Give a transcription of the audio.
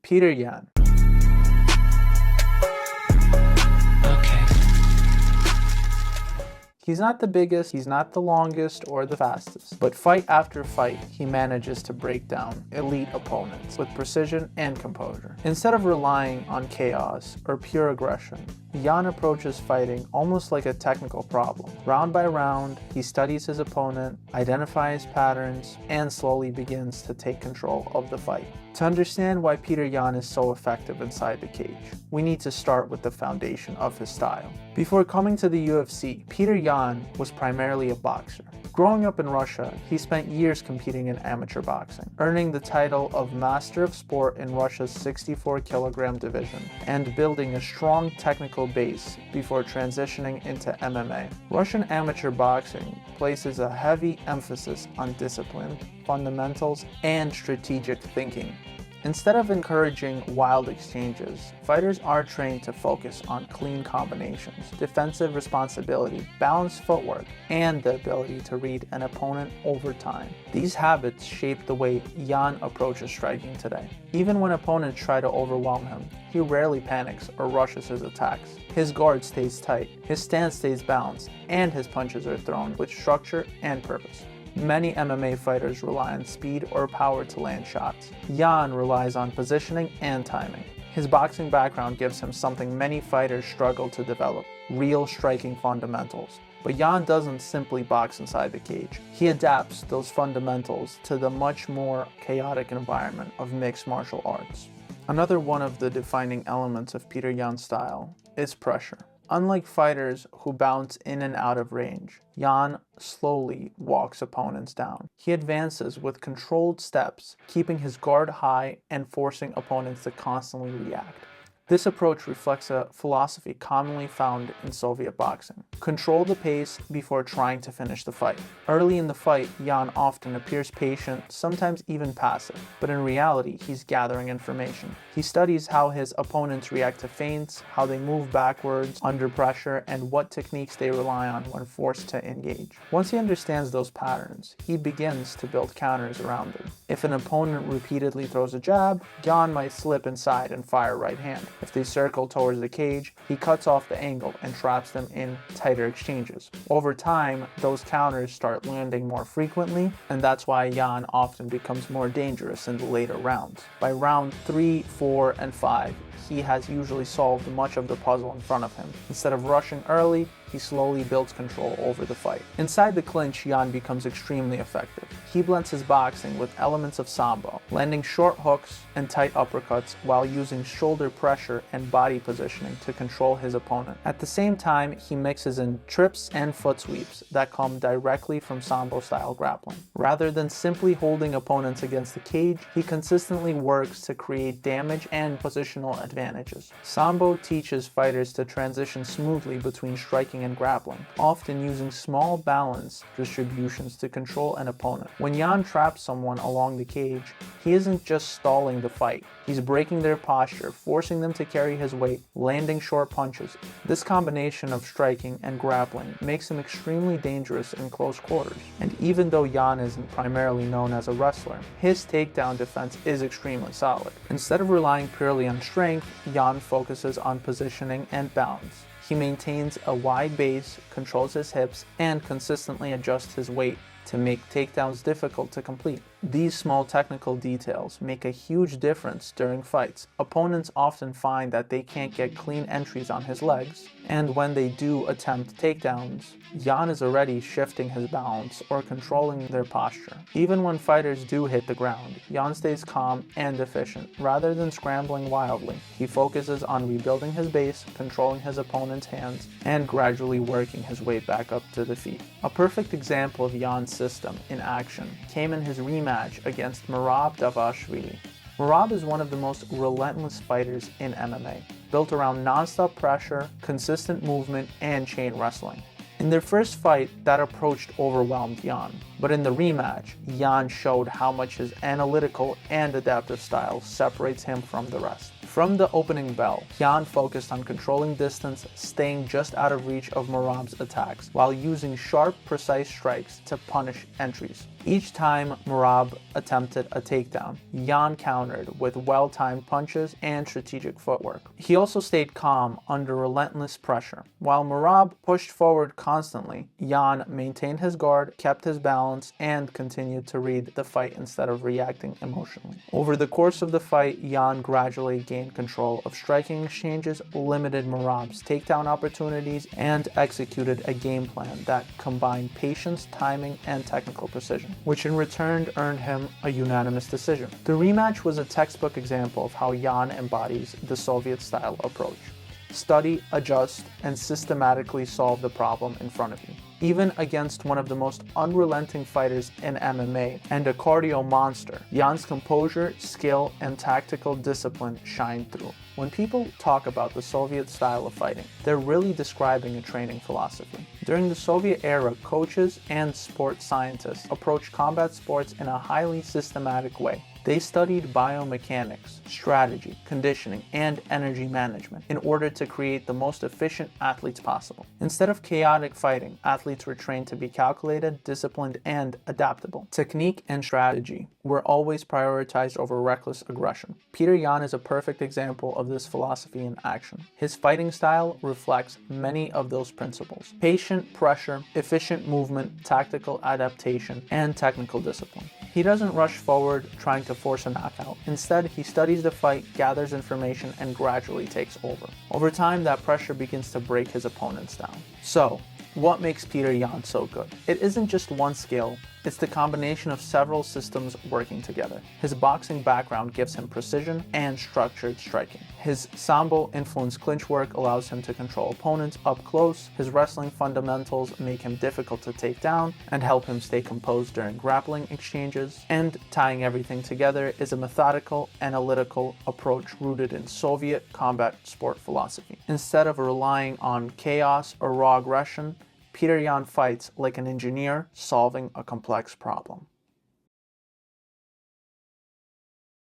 Petr Yan. He's not the biggest, he's not the longest or the fastest, but fight after fight, he manages to break down elite opponents with precision and composure. Instead of relying on chaos or pure aggression, Yan approaches fighting almost like a technical problem. Round by round, he studies his opponent, identifies patterns, and slowly begins to take control of the fight. To understand why Petr Yan is so effective inside the cage, we need to start with the foundation of his style. Before coming to the UFC, Petr Yan was primarily a boxer. Growing up in Russia, he spent years competing in amateur boxing, earning the title of Master of Sport in Russia's 64-kilogram division, and building a strong technical base before transitioning into MMA. Russian amateur boxing places a heavy emphasis on discipline, fundamentals, and strategic thinking. Instead of encouraging wild exchanges, fighters are trained to focus on clean combinations, defensive responsibility, balanced footwork, and the ability to read an opponent over time. These habits shape the way Yan approaches striking today. Even when opponents try to overwhelm him, he rarely panics or rushes his attacks. His guard stays tight, his stance stays balanced, and his punches are thrown with structure and purpose. Many MMA fighters rely on speed or power to land shots. Yan relies on positioning and timing. His boxing background gives him something many fighters struggle to develop: real striking fundamentals. But Yan doesn't simply box inside the cage. He adapts those fundamentals to the much more chaotic environment of mixed martial arts. Another one of the defining elements of Petr Yan's style is pressure. Unlike fighters who bounce in and out of range, Yan slowly walks opponents down. He advances with controlled steps, keeping his guard high and forcing opponents to constantly react. This approach reflects a philosophy commonly found in Soviet boxing: control the pace before trying to finish the fight. Early in the fight, Yan often appears patient, sometimes even passive, but in reality, he's gathering information. He studies how his opponents react to feints, how they move backwards under pressure, and what techniques they rely on when forced to engage. Once he understands those patterns, he begins to build counters around them. If an opponent repeatedly throws a jab, Yan might slip inside and fire right hand. If they circle towards the cage, he cuts off the angle and traps them in tighter exchanges. Over time, those counters start landing more frequently, and that's why Yan often becomes more dangerous in the later rounds. By round 3, 4, and 5, he has usually solved much of the puzzle in front of him. Instead of rushing early, he slowly builds control over the fight. Inside the clinch, Yan becomes extremely effective. He blends his boxing with elements of sambo, landing short hooks and tight uppercuts while using shoulder pressure and body positioning to control his opponent. At the same time, he mixes in trips and foot sweeps that come directly from sambo-style grappling. Rather than simply holding opponents against the cage, he consistently works to create damage and positional advantages. Sambo teaches fighters to transition smoothly between striking and grappling, often using small balance distributions to control an opponent. When Yan traps someone along the cage, he isn't just stalling the fight. He's breaking their posture, forcing them to carry his weight, landing short punches. This combination of striking and grappling makes him extremely dangerous in close quarters. And even though Yan isn't primarily known as a wrestler, his takedown defense is extremely solid. Instead of relying purely on strength, Yan focuses on positioning and balance. He maintains a wide base, controls his hips, and consistently adjusts his weight to make takedowns difficult to complete. These small technical details make a huge difference during fights. Opponents often find that they can't get clean entries on his legs, and when they do attempt takedowns, Yan is already shifting his balance or controlling their posture. Even when fighters do hit the ground, Yan stays calm and efficient. Rather than scrambling wildly, he focuses on rebuilding his base, controlling his opponent's hands, and gradually working his way back up to the feet. A perfect example of Yan's system in action came in his rematch against Davosi. Merab is one of the most relentless fighters in MMA, built around non-stop pressure, consistent movement, and chain wrestling. In their first fight, that approach overwhelmed Yan, but in the rematch, Yan showed how much his analytical and adaptive style separates him from the rest. From the opening bell, Yan focused on controlling distance, staying just out of reach of Merab's attacks, while using sharp, precise strikes to punish entries. Each time Merab attempted a takedown, Yan countered with well-timed punches and strategic footwork. He also stayed calm under relentless pressure. While Merab pushed forward constantly, Yan maintained his guard, kept his balance, and continued to read the fight instead of reacting emotionally. Over the course of the fight, Yan gradually gained control of striking exchanges, limited Merab's takedown opportunities, and executed a game plan that combined patience, timing, and technical precision, which in return earned him a unanimous decision. The rematch was a textbook example of how Yan embodies the Soviet-style approach. Study, adjust, and systematically solve the problem in front of you. Even against one of the most unrelenting fighters in MMA and a cardio monster, Yan's composure, skill, and tactical discipline shine through. When people talk about the Soviet style of fighting, they're really describing a training philosophy. During the Soviet era, coaches and sports scientists approached combat sports in a highly systematic way. They studied biomechanics, strategy, conditioning, and energy management in order to create the most efficient athletes possible. Instead of chaotic fighting, athletes were trained to be calculated, disciplined, and adaptable. Technique and strategy were always prioritized over reckless aggression. Petr Yan is a perfect example of this philosophy in action. His fighting style reflects many of those principles: patient pressure, efficient movement, tactical adaptation, and technical discipline. He doesn't rush forward trying to force a knockout. Instead, he studies the fight, gathers information, and gradually takes over. Over time, that pressure begins to break his opponents down. So, what makes Petr Yan so good? It isn't just one skill, it's the combination of several systems working together. His boxing background gives him precision and structured striking. His sambo-influenced clinch work allows him to control opponents up close. His wrestling fundamentals make him difficult to take down and help him stay composed during grappling exchanges. And tying everything together is a methodical, analytical approach rooted in Soviet combat sport philosophy. Instead of relying on chaos or raw aggression, Petr Yan fights like an engineer solving a complex problem.